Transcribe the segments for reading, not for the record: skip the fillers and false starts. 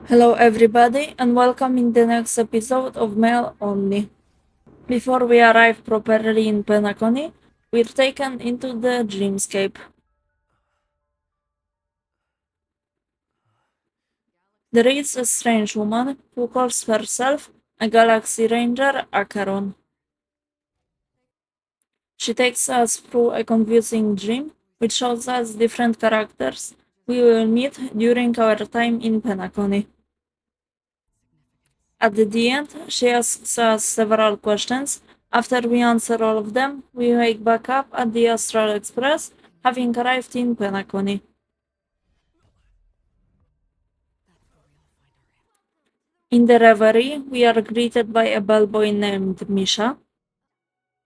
Hello everybody and welcome in the next episode of Mail Only. Before we arrive properly in Penacony, we're taken into the dreamscape. There is a strange woman who calls herself a Galaxy Ranger Acheron. She takes us through a confusing dream which shows us different characters we will meet during our time in Penacony. At the end, she asks us several questions. After we answer all of them, we wake back up at the Astral Express, having arrived in Penacony. In the reverie, we are greeted by a bellboy named Misha.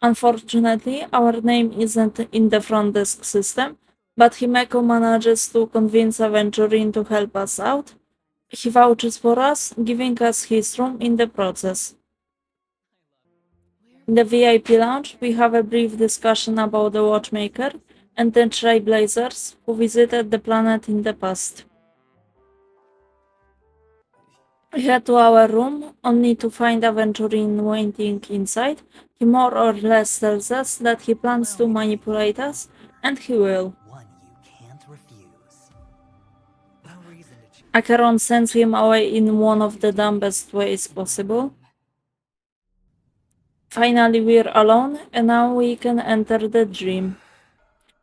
Unfortunately, our name isn't in the front desk system, but Himeko manages to convince Aventurin to help us out. He vouches for us, giving us his room in the process. In the VIP lounge, we have a brief discussion about the Watchmaker and the Trailblazers who visited the planet in the past. We head to our room, only to find Aventurin waiting inside. He more or less tells us that he plans to manipulate us, and he will. Acheron sends him away in one of the dumbest ways possible. Finally, we're alone, and now we can enter the dream.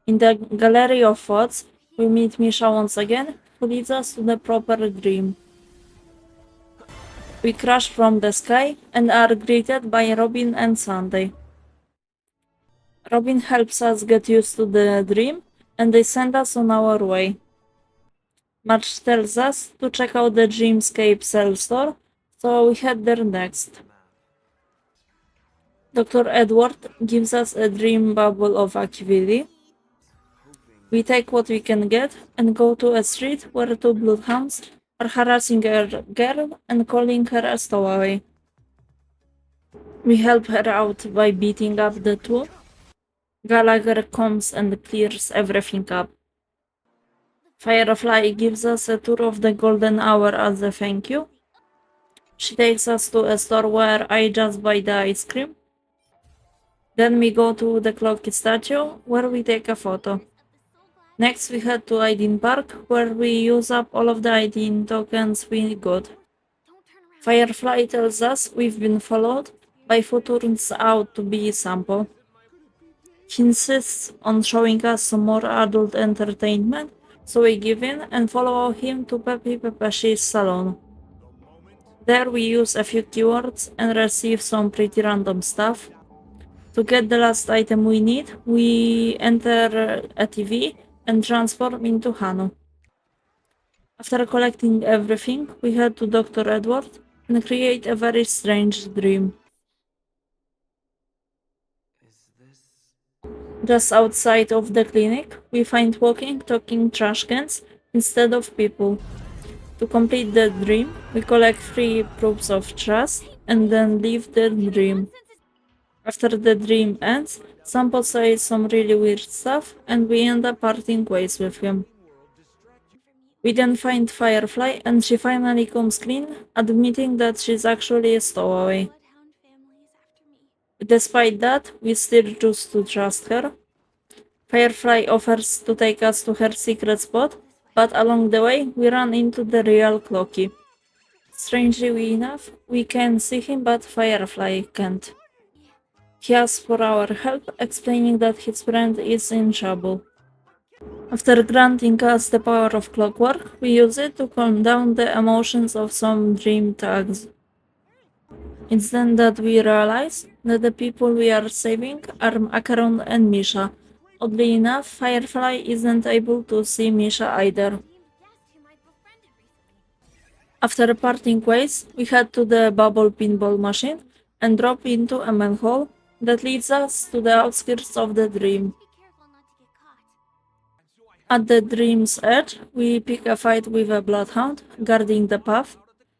In the Gallery of Thoughts, we meet Misha once again, who leads us to the proper dream. We crash from the sky and are greeted by Robin and Sunday. Robin helps us get used to the dream, and they send us on our way. March tells us to check out the Dreamscape cell store, so we head there next. Dr. Edward gives us a dream bubble of Akivili. We take what we can get and go to a street where two bloodhounds are harassing a girl and calling her a stowaway. We help her out by beating up the two. Gallagher comes and clears everything up. Firefly gives us a tour of the golden hour as a thank you. She takes us to a store where I just buy the ice cream. Then we go to the Clocky statue where we take a photo. Next we head to Aidin Park where we use up all of the Aidin tokens we got. Firefly tells us we've been followed by who turns out to be Sampo. He insists on showing us some more adult entertainment, so we give in and follow him to Pepe Pepeshi's salon. There we use a few keywords and receive some pretty random stuff. To get the last item we need, we enter a TV and transform into Hanu. After collecting everything, we head to Dr. Edward and create a very strange dream. Just outside of the clinic, we find walking, talking trash cans instead of people. To complete the dream, we collect 3 proofs of trust and then leave the dream. After the dream ends, Sampo says some really weird stuff and we end up parting ways with him. We then find Firefly and she finally comes clean, admitting that she's actually a stowaway. Despite that, we still choose to trust her. Firefly offers to take us to her secret spot, but along the way, we run into the real Clocky. Strangely enough, we can see him, but Firefly can't. He asks for our help, explaining that his friend is in trouble. After granting us the power of clockwork, we use it to calm down the emotions of some dream thugs. It's then that we realize that the people we are saving are Acheron and Misha. Oddly enough, Firefly isn't able to see Misha either. After parting ways, we head to the bubble pinball machine and drop into a manhole that leads us to the outskirts of the dream. At the dream's edge, we pick a fight with a bloodhound guarding the path.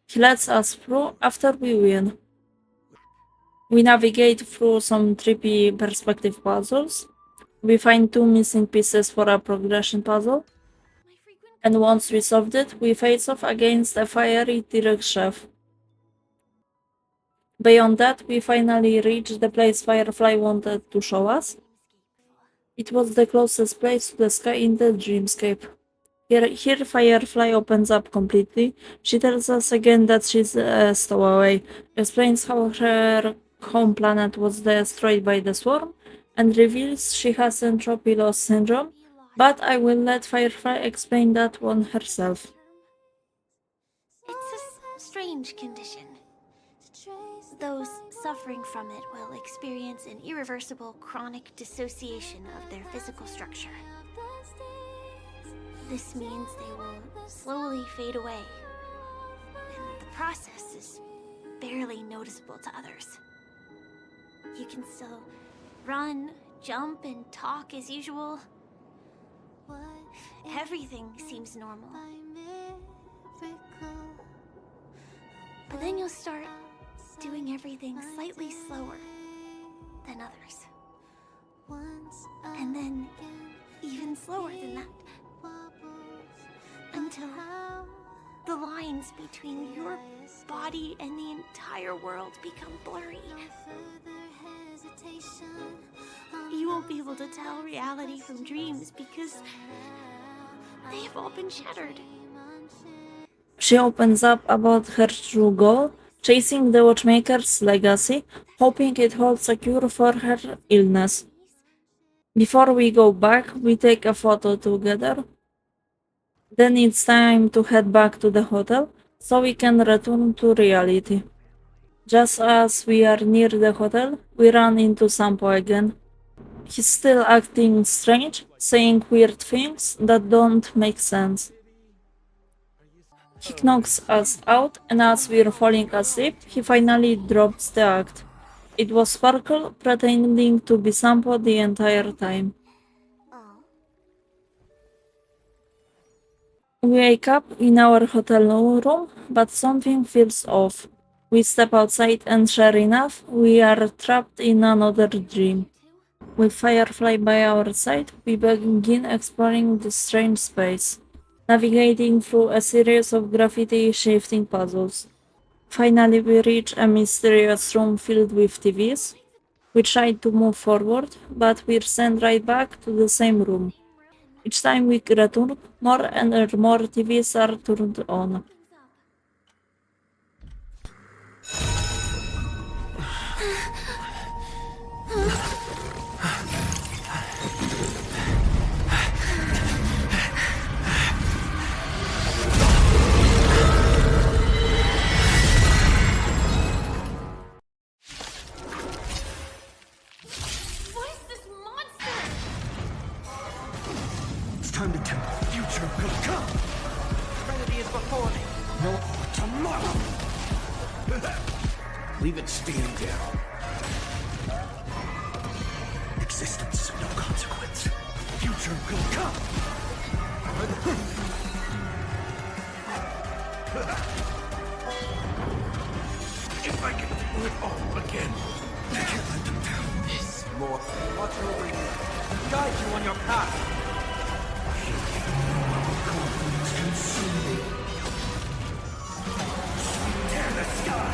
He lets us through after we win. We navigate through some trippy perspective puzzles. We find 2 missing pieces for a progression puzzle. And once we solved it, we face off against a fiery T-Rex chef. Beyond that, we finally reached the place Firefly wanted to show us. It was the closest place to the sky in the dreamscape. Here Firefly opens up completely. She tells us again that she's a stowaway, explains how her home planet was destroyed by the swarm, and reveals she has entropy loss syndrome, but I will let Firefly explain that one herself. It's a strange condition. Those suffering from it will experience an irreversible chronic dissociation of their physical structure. This means they will slowly fade away, and the process is barely noticeable to others. You can still run, jump, and talk as usual. Everything seems normal. But then you'll start doing everything slightly slower than others. And then even slower than that. Until the lines between your body and the entire world become blurry. You won't be able to tell reality from dreams because they have all been shattered. She opens up about her true goal, chasing the Watchmaker's legacy, hoping it holds a cure for her illness. Before we go back, we take a photo together. Then it's time to head back to the hotel, so we can return to reality. Just as we are near the hotel, we run into Sampo again. He's still acting strange, saying weird things that don't make sense. He knocks us out, and as we're falling asleep, he finally drops the act. It was Sparkle pretending to be Sampo the entire time. We wake up in our hotel room, but something feels off. We step outside and sure enough, we are trapped in another dream. With Firefly by our side, we begin exploring this strange space, navigating through a series of gravity-shifting puzzles. Finally, we reach a mysterious room filled with TVs. We try to move forward, but we're sent right back to the same room. Each time we return, more and more TVs are turned on. What is this monster? It's time to kill. Future will come. Trinity is before me. No tomorrow. Leave it standing down. Existence is of no consequence. Future will come. If I can do it all again. I can't let them down. This more. Watch over you. Guide you on your path. Confidence consume me. Tear the sky.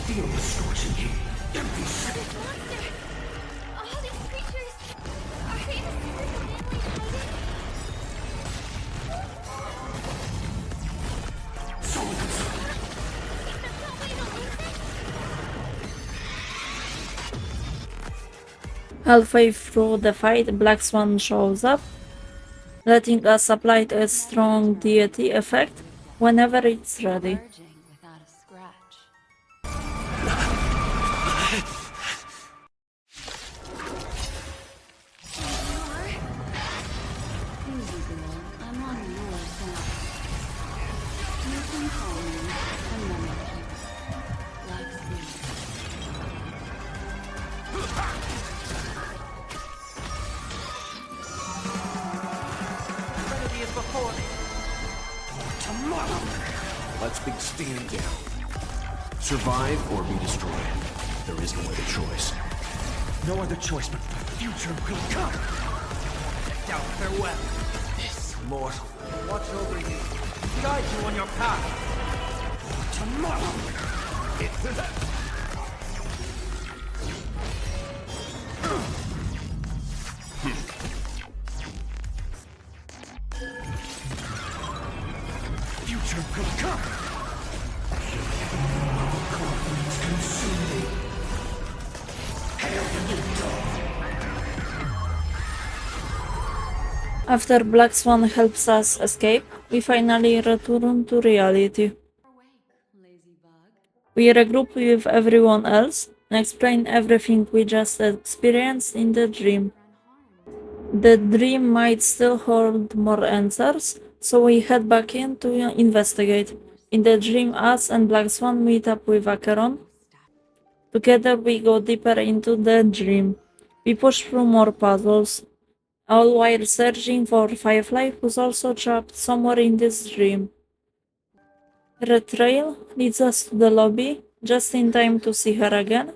Feel the scorching heat. Empty ship. This monster! All these creatures! Are they in a secret family hiding? Soul consumed. There's no way to lose it? Halfway through the fight, Black Swan shows up, letting us apply a strong deity effect whenever it's ready. Emerging without a scratch. Easy, girl. I'm on your side. You can call me a memory keeper. Like Steve. Trinity is before me. Tomorrow. Let's be standing down. Survive or be destroyed. There is no other choice. No other choice but future will come. Doubt their weapon. This immortal. Watch over you. Guide you on your path. Tomorrow. Future could come. Consume me. Hail the new dawn. After Black Swan helps us escape, we finally return to reality. Lazy bug. We regroup with everyone else and explain everything we just experienced in the dream. The dream might still hold more answers, so we head back in to investigate. In the dream, us and Black Swan meet up with Acheron. Together we go deeper into the dream. We push through more puzzles, all while searching for Firefly, who's also trapped somewhere in this dream. Red Trail leads us to the lobby, just in time to see her again,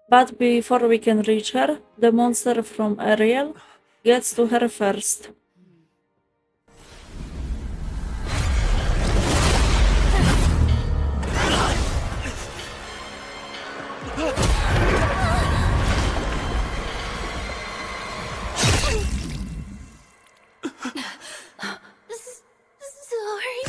but before we can reach her, the monster from Ariel gets to her first. Sorry.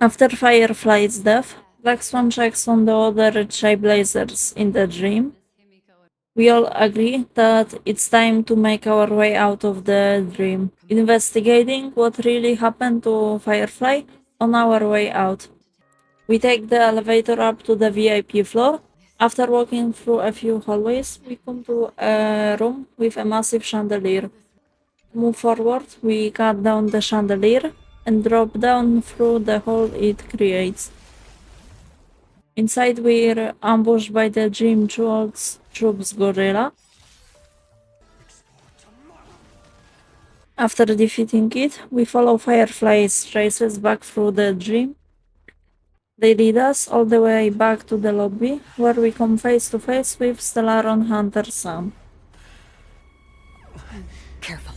After Firefly's death, Black Swan checks on the other Trailblazers in the dream. We all agree that it's time to make our way out of the dream, investigating what really happened to Firefly on our way out. We take the elevator up to the VIP floor. After walking through a few hallways, we come to a room with a massive chandelier. To move forward, we cut down the chandelier and drop down through the hole it creates. Inside, we're ambushed by the Dream Troops gorilla. After defeating it, we follow Firefly's traces back through the dream. They lead us all the way back to the lobby, where we come face to face with Stellaron Hunter Sam. Careful.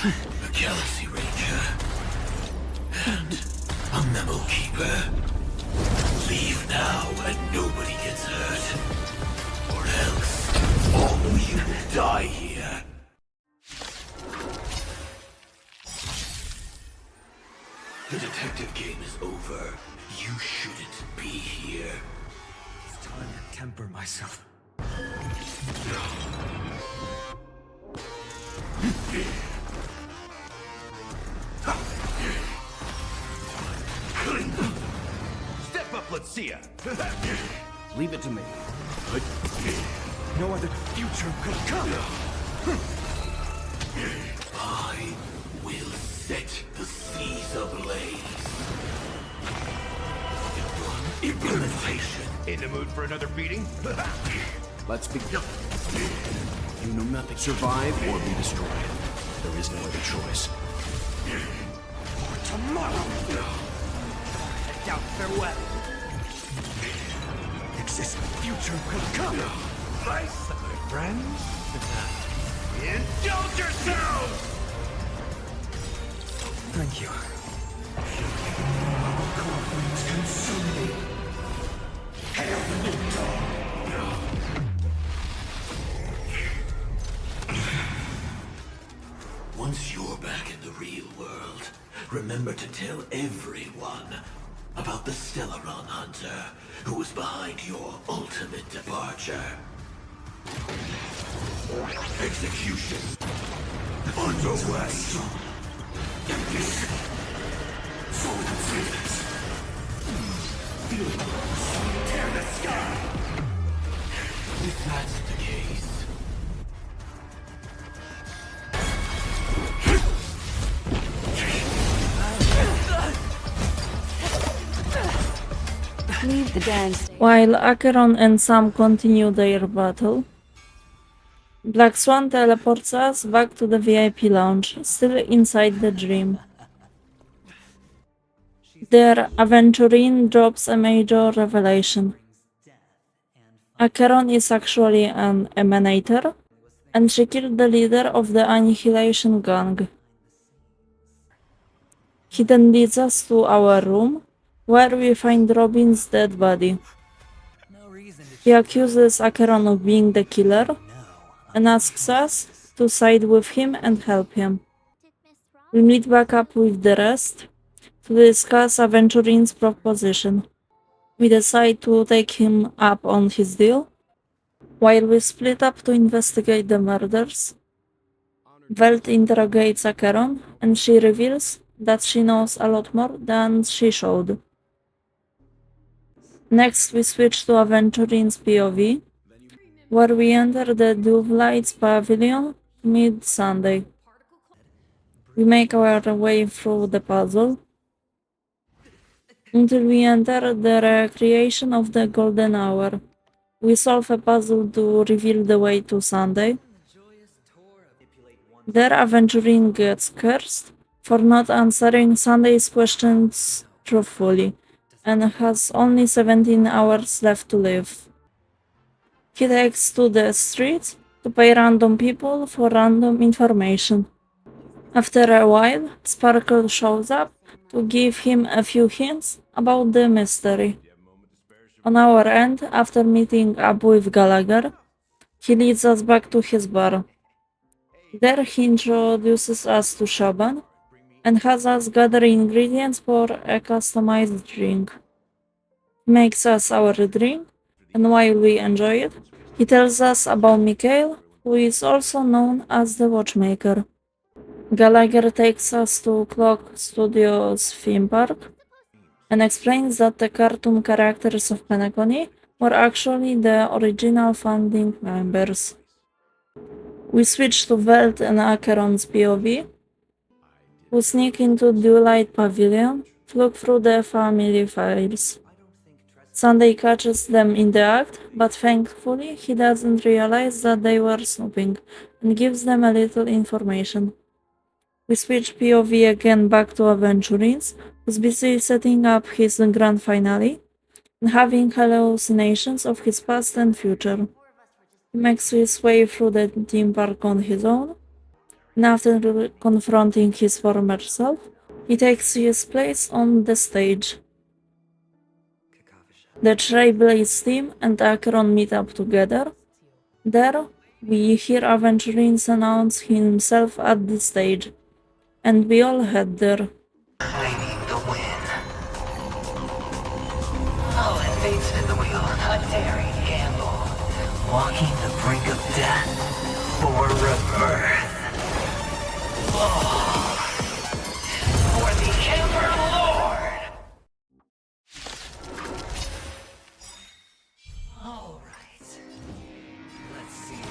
A Galaxy Ranger. And a Memo Keeper. Leave now and nobody gets hurt. Or else, all of you will die here. The detective game is over. You shouldn't be here. It's time to temper myself. Step up, let's see ya. Leave it to me. No other future could come. I will set the seas ablaze. Implementation. In the mood for another beating? Let's begin. You know nothing. Survive or be destroyed. There is no other choice. For tomorrow. Head out, farewell. Exist future could come. Nice, my friends. Indulge yourselves! Thank you. Core flames consume me. Hail the new dawn. Once you're back in the real world, remember to tell everyone about the Stellaron Hunter who was behind your ultimate departure. Execution underway. Tear the sky. If that's the case, The dance. While Acheron and Sam continue their battle, Black Swan teleports us back to the VIP lounge, still inside the dream. Their aventurine drops a major revelation. Acheron is actually an emanator, and she killed the leader of the Annihilation Gang. He then leads us to our room, where we find Robin's dead body. He accuses Acheron of being the killer, and asks us to side with him and help him. We meet back up with the rest to discuss Aventurine's proposition. We decide to take him up on his deal, while we split up to investigate the murders. Velt interrogates Acheron, and she reveals that she knows a lot more than she showed. Next, we switch to Aventurine's POV, where we enter the Lights Pavilion mid-Sunday. We make our way through the puzzle until we enter the recreation of the Golden Hour. We solve a puzzle to reveal the way to Sunday. There, Aventurine gets cursed for not answering Sunday's questions truthfully, and has only 17 hours left to live. He takes to the streets to pay random people for random information. After a while, Sparkle shows up to give him a few hints about the mystery. On our end, after meeting up with Gallagher, he leads us back to his bar. There he introduces us to Shaban and has us gather ingredients for a customized drink. He makes us our drink, and while we enjoy it, he tells us about Mikhail, who is also known as the Watchmaker. Gallagher takes us to Clock Studios theme park and explains that the cartoon characters of Penacony were actually the original founding members. We switch to Velt and Acheron's POV, who sneak into Light Pavilion to look through the family files. Sunday catches them in the act, but thankfully he doesn't realize that they were snooping and gives them a little information. We switch POV again back to Aventurine's, who's busy setting up his grand finale and having hallucinations of his past and future. He makes his way through the theme park on his own, and after confronting his former self, he takes his place on the stage. The Trailblaze team and Acheron meet up together. There, we hear Aventurine announce himself at the stage, and we all head there. I need the win. I'll invade spin the wheel, a daring gamble. Walking the brink of death or rebirth. Oh, for the Emperor Lord! Alright. Let's see.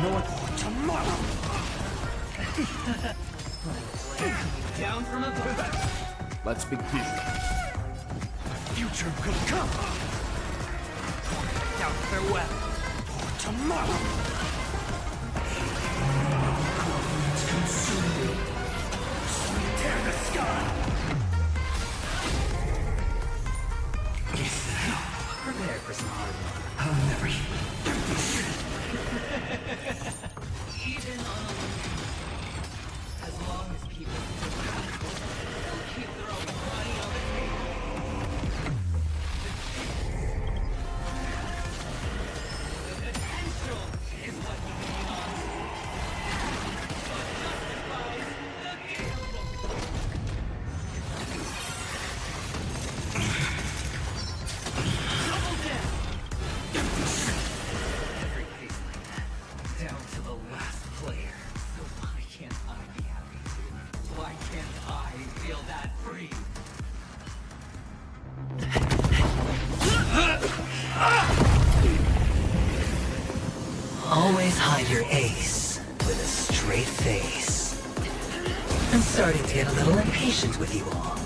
No one tomorrow. Down from above. Let's begin. Future will come. Down farewell. Tomorrow. It's consuming. Tear the sky. Prepare for some hard work. I'll never. Even on a as long as people will keep throwing money on the table. The potential is what you lean on. What justifies the gamble. Double down. Everybody's like that, down to the last player. So why can't I be happy? Why can't I feel that free? Always hide your ace with a straight face. I'm starting to get a little impatient with you all.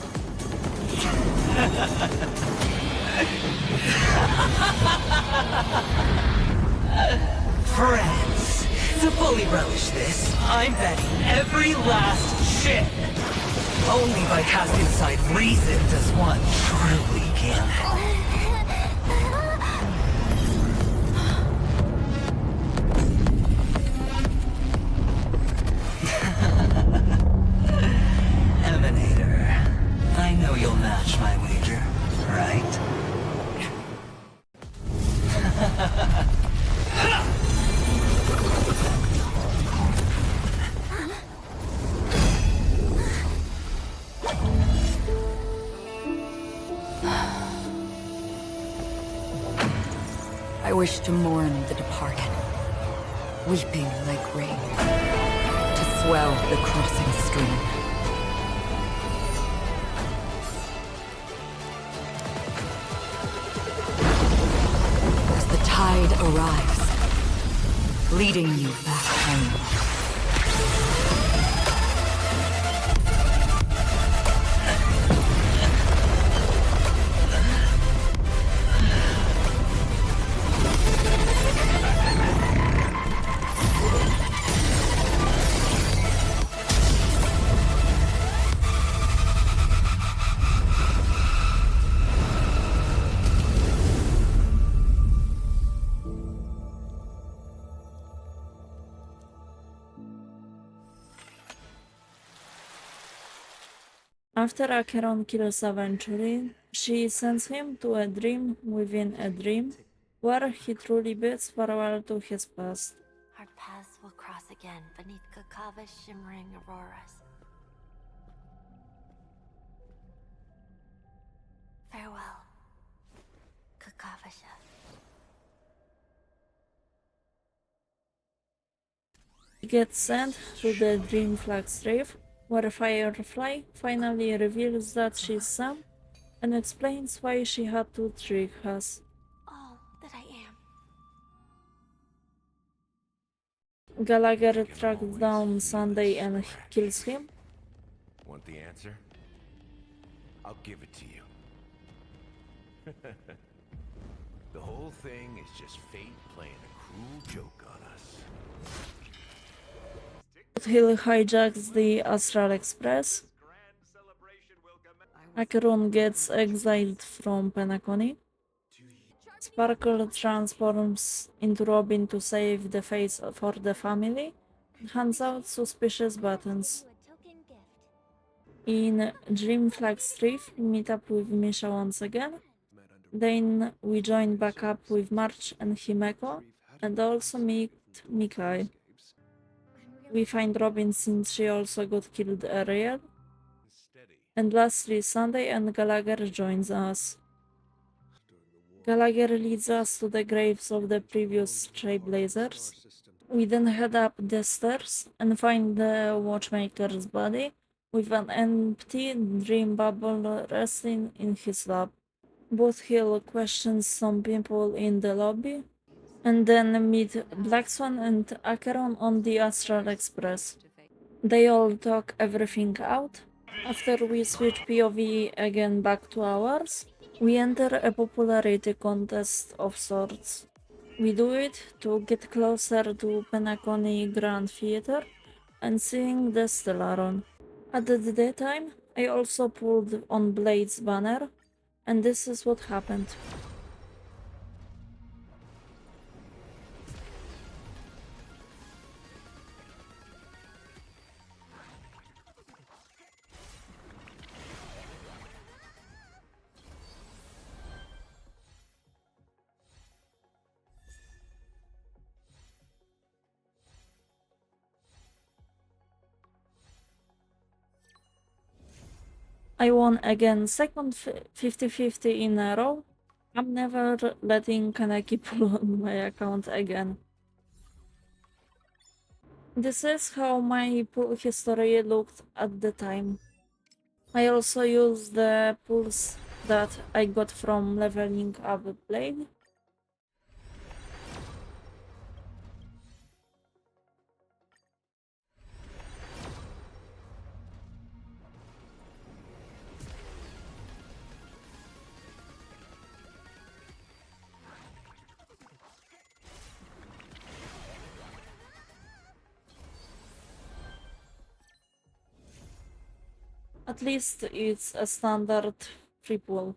Friends, to fully relish this, I'm betting every last chip. Only by casting aside reason does one truly gamble. Emanator, I know you'll match my wager, right? I wish to mourn the departed, weeping like rain, to swell the crossing stream. As the tide arrives, leading you back home. After Acheron kills Aventurine, she sends him to a dream within a dream, where he truly bids farewell to his past. Our paths will cross again beneath Kakava's shimmering auroras. Farewell, Kakavasha. He gets sent to the Dream Flag's Reef, where Firefly finally reveals that she's Sam and explains why she had to trick us. All that I am. Gallagher tracks down Sunday and kills him. Want the answer? I'll give it to you. The whole thing is just fate playing a cruel joke on us. Hill hijacks the Astral Express. Acheron gets exiled from Penacony. Sparkle transforms into Robin to save the face for the family and hands out suspicious buttons. In Dream Flag's Reef, we meet up with Misha once again. Then we join back up with March and Himeko, and also meet Mikai. We find Robin since she also got killed earlier. And lastly, Sunday and Gallagher joins us. Gallagher leads us to the graves of the previous Trailblazers. We then head up the stairs and find the Watchmaker's body with an empty dream bubble resting in his lap. Both Hill questions some people in the lobby, and then meet Black Swan and Acheron on the Astral Express. They all talk everything out. After we switch POV again back to ours, we enter a popularity contest of sorts. We do it to get closer to Penacony Grand Theatre and seeing the Stellaron. At that time, I also pulled on Blade's banner, and this is what happened. I won again, second 50-50 in a row. I'm never letting Kaneki pull on my account again. This is how my pull history looked at the time. I also used the pulls that I got from leveling up Blade. At least it's a standard triple.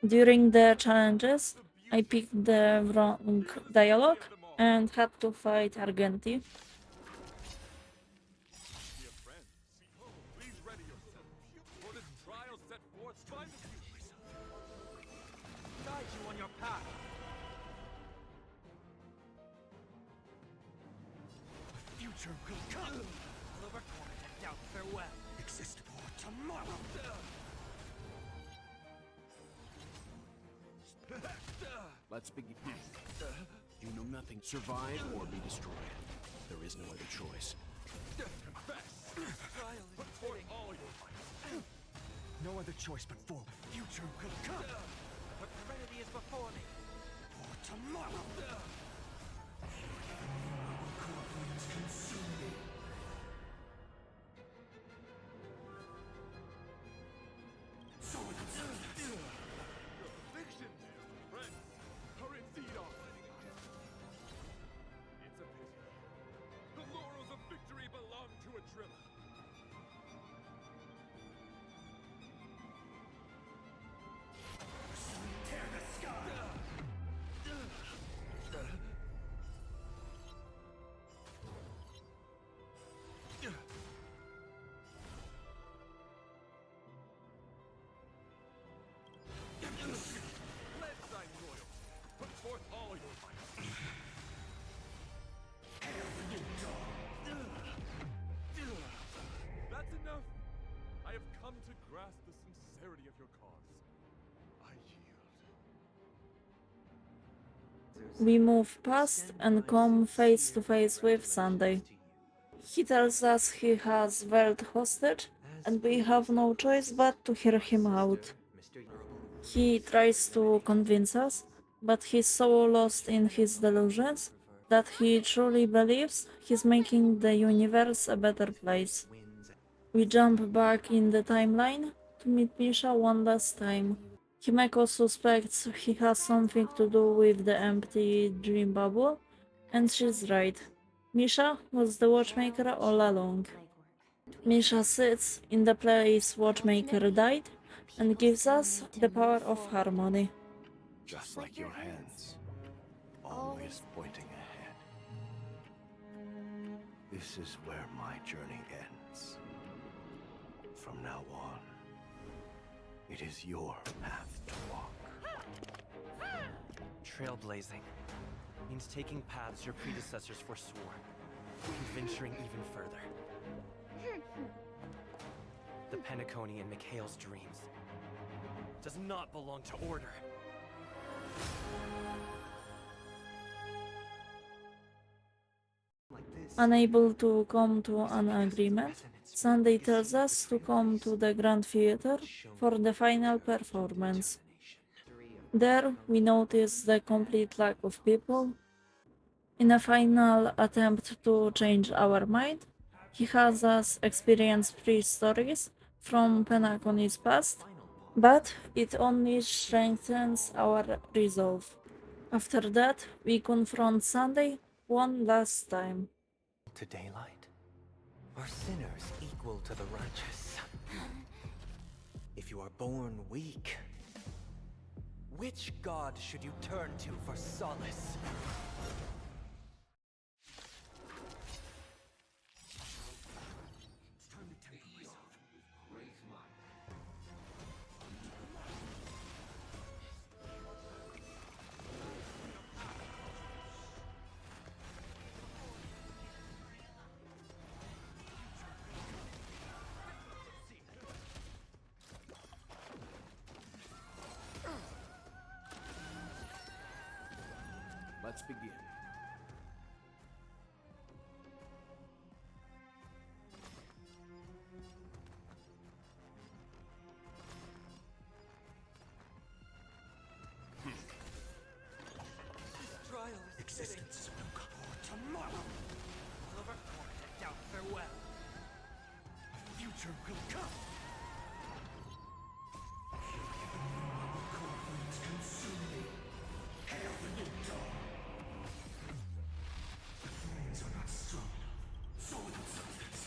During the challenges, I picked the wrong dialogue and had to fight Argenti. Dear friend, please ready yourself for this trial set forth by the future. Guide you on your path. The future will come. Oliver Torment and doubt farewell. Exist for tomorrow. Let's begin. You know nothing. Survive or be destroyed. There is no other choice. Put forth all your might. No other choice but forward. Future will come. But serenity is before me. For tomorrow. Fiction, friends, are indeed all. It's a pity. The laurels of victory belong to a driller. Tear the sky. Let thine royal. Put forth all your might. That's enough. I have come to grasp the sincerity of your cause. I yield. We move past and come face to face with Sunday. He tells us he has Veld hostage, and we have no choice but to hear him out. He tries to convince us, but he's so lost in his delusions that he truly believes he's making the universe a better place. We jump back in the timeline to meet Misha one last time. Himeko suspects he has something to do with the empty dream bubble, and she's right. Misha was the watchmaker all along. Misha sits in the place Watchmaker died and gives us the power of harmony. Just like your hands, always pointing ahead. This is where my journey ends. From now on, it is your path to walk. Trailblazing means taking paths your predecessors forswore, and venturing even further. The Penacony in Mikhail's dreams does not belong to order. Unable to come to an agreement, Sunday tells us to come to the Grand Theater for the final performance. There, we notice the complete lack of people. In a final attempt to change our mind, he has us experience 3 stories from Penacony's past, but it only strengthens our resolve. After that, we confront Sunday one last time. To daylight? Are sinners equal to the righteous? If you are born weak, which god should you turn to for solace? It's time to temper myself. Let's begin. Trial is Existence will come for tomorrow. Oliver Torment and doubt farewell. The future will come. Consume me. Hail the new dawn. The flames are not strong, so without substance.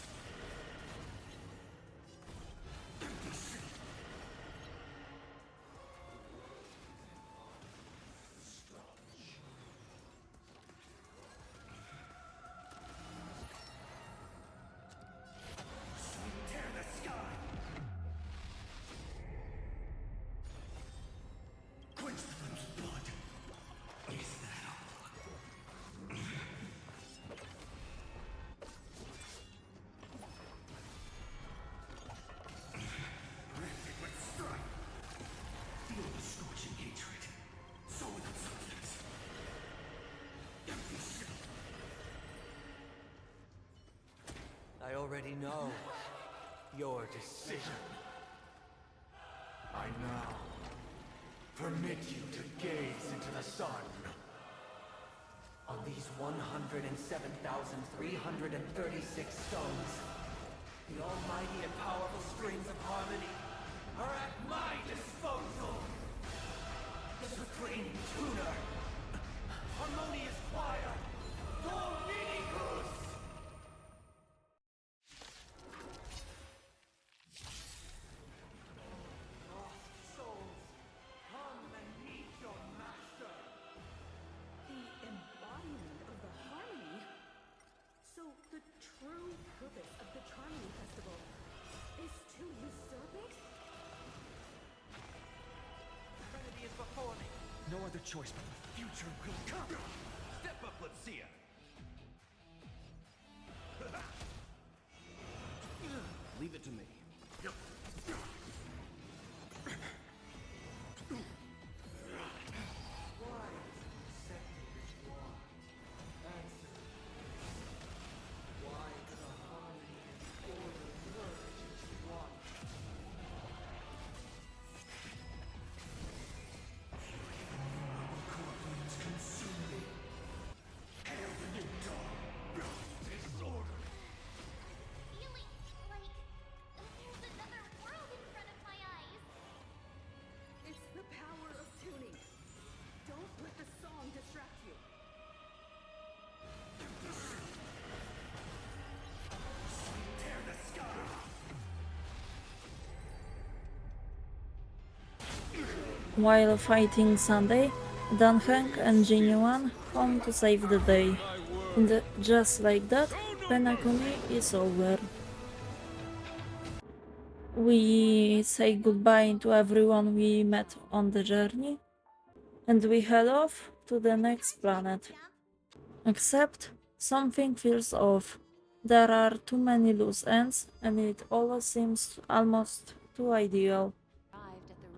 already know your decision. I now permit you to gaze into the sun. On these 107,336 stones, the almighty and powerful strings of harmony are at my disposal. The supreme tuner, harmonious choir, Dominicus! Lost souls, come and meet your master. The embodiment of the harmony. So the true purpose of the Charmony Festival is to usurp it? Trinity is before me. No other choice but the future will come. Step up, let's see ya. Leave it to me. Why is accepting this war? Answer. Why do the harmony and order merge as one? Corpulence consume me. Hail the new dawn. Disorder. Feeling like there's another world in front of my eyes. It's the power of tuning. Don't let the song distract you. Tear the sky. While fighting Sunday, Dunhang and Jinyuan come to save the day. And just like that, Penacony is over. We say goodbye to everyone we met on the journey, and we head off to the next planet. Except something feels off. There are too many loose ends, and it all seems almost too ideal.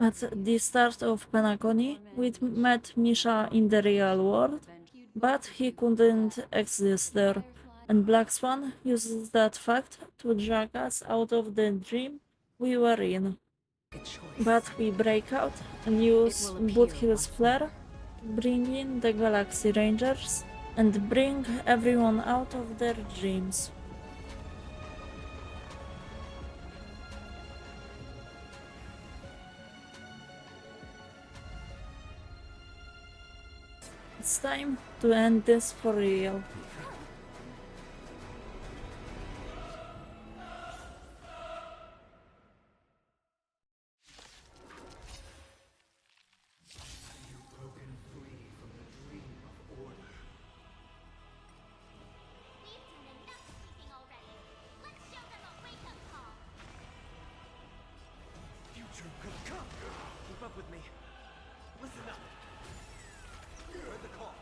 At the start of Penacony, we met Misha in the real world, but he couldn't exist there, and Black Swan uses that fact to drag us out of the dream we were in. But we break out and use Boothill's flare to bring in the Galaxy Rangers and bring everyone out of their dreams. It's time to end this for real. You've broken free from the dream of order. We've done enough sleeping already. Let's show them a wake-up call. Future will come. Keep up with me. Listen up. Heard the call.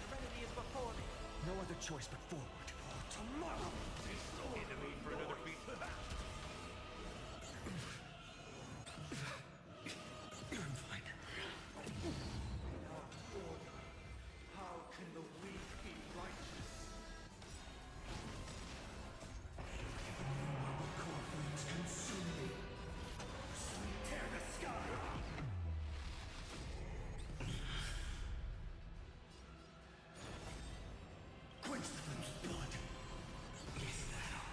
Serenity is before me. No other choice but forward. For tomorrow. In the mood for another feat? I'm fine. How can the weak be righteous? Corpulence consume me. Tear the sky. Quench the flame's blood. Is that all?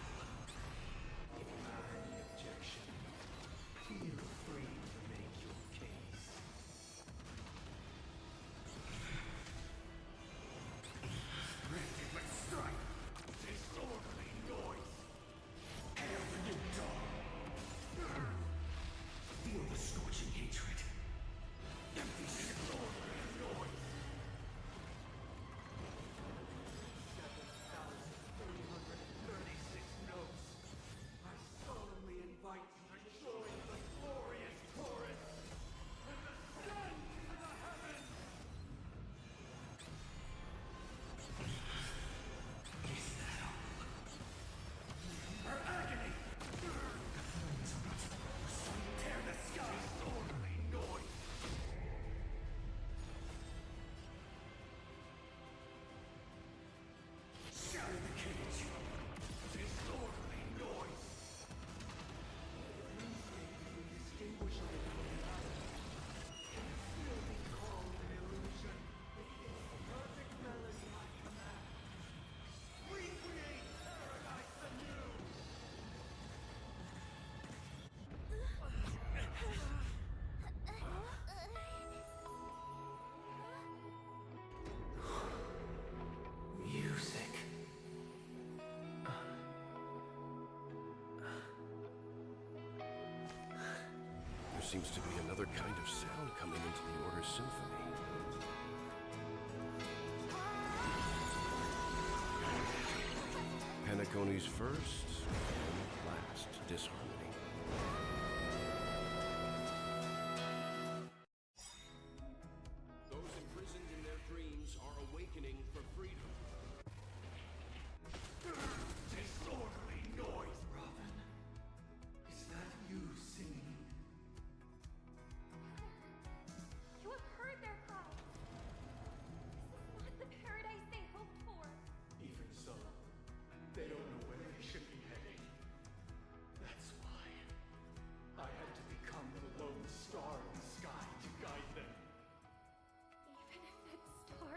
seems to be another kind of sound coming into the Order's symphony. Penacony's first and last disharmony. Those imprisoned in their dreams are awakening for freedom. Disorderly noise, Robin. Is that you singing? You have heard their cries. This is not the paradise they hoped for. Even so, they don't know where they should be heading. That's why I had to become the lone star in the sky to guide them. Even if that star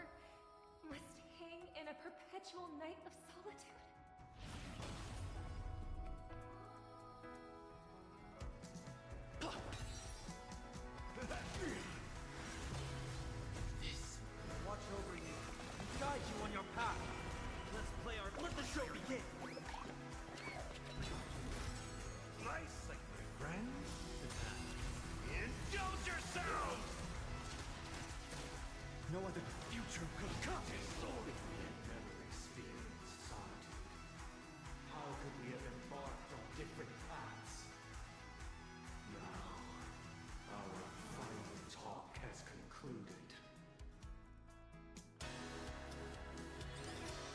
must hang in a perpetual night of solitude. Watch over you. Guide you on your path. Let the show begin. Nice, like my friends. Indulge yourselves! No other future could come. We had never experienced solitude. How could we have embarked on different paths? Now, our final talk has concluded.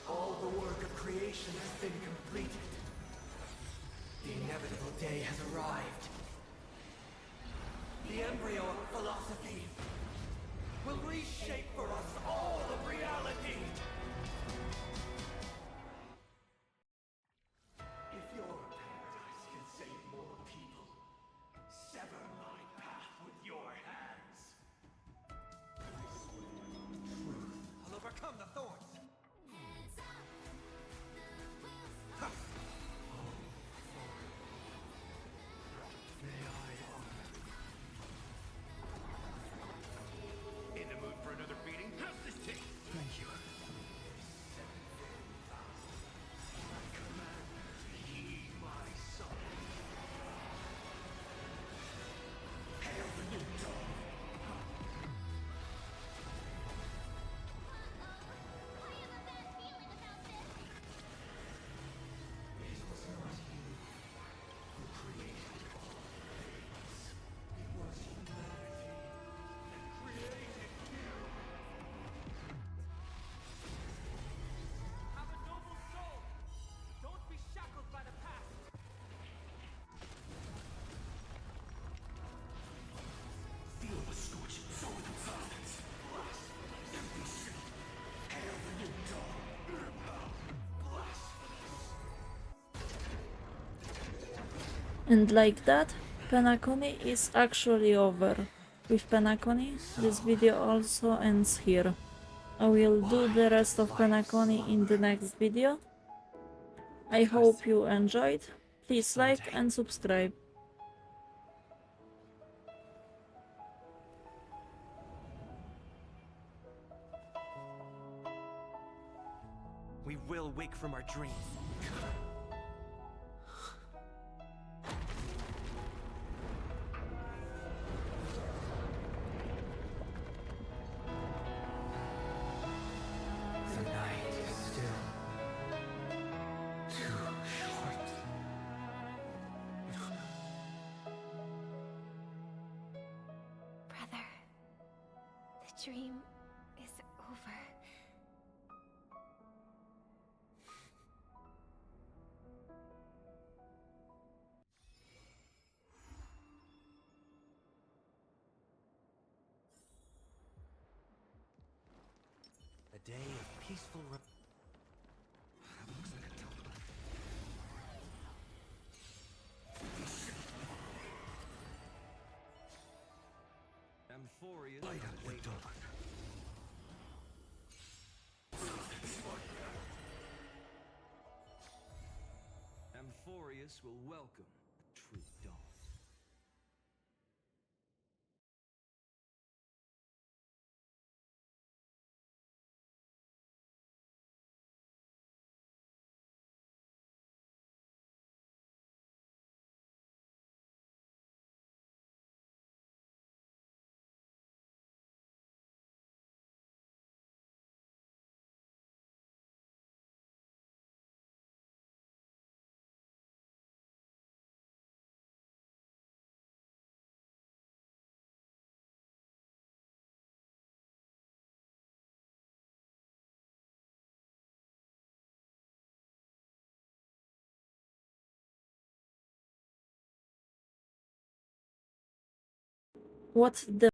All the work of creation has been completed. The inevitable day has arrived. The embryo of philosophy will reshape for us all of reality. If your paradise can save more people, sever my path with your hands. I'll overcome the thorns. In the mood for another beating? How's this taste? Thank you. I command you to heed my summons. Hail the new dawn! It was not you who created all things. It was humanity that created you. Have a noble soul. Don't be shackled by the past. Feel the scorching soul in silence. Blasphemous. Empty shit. Hail the new dawn. Blasphemous. And like that, Penacony is actually over. With Penacony, this video also ends here. I will do the rest of Penacony in the next video. I hope you enjoyed. Please like and subscribe. We will wake from our dreams. The night is still too short. Brother, the dream is over. A day of peaceful. Amphorius Light up the dawn. Amphorius will welcome the true dawn. What the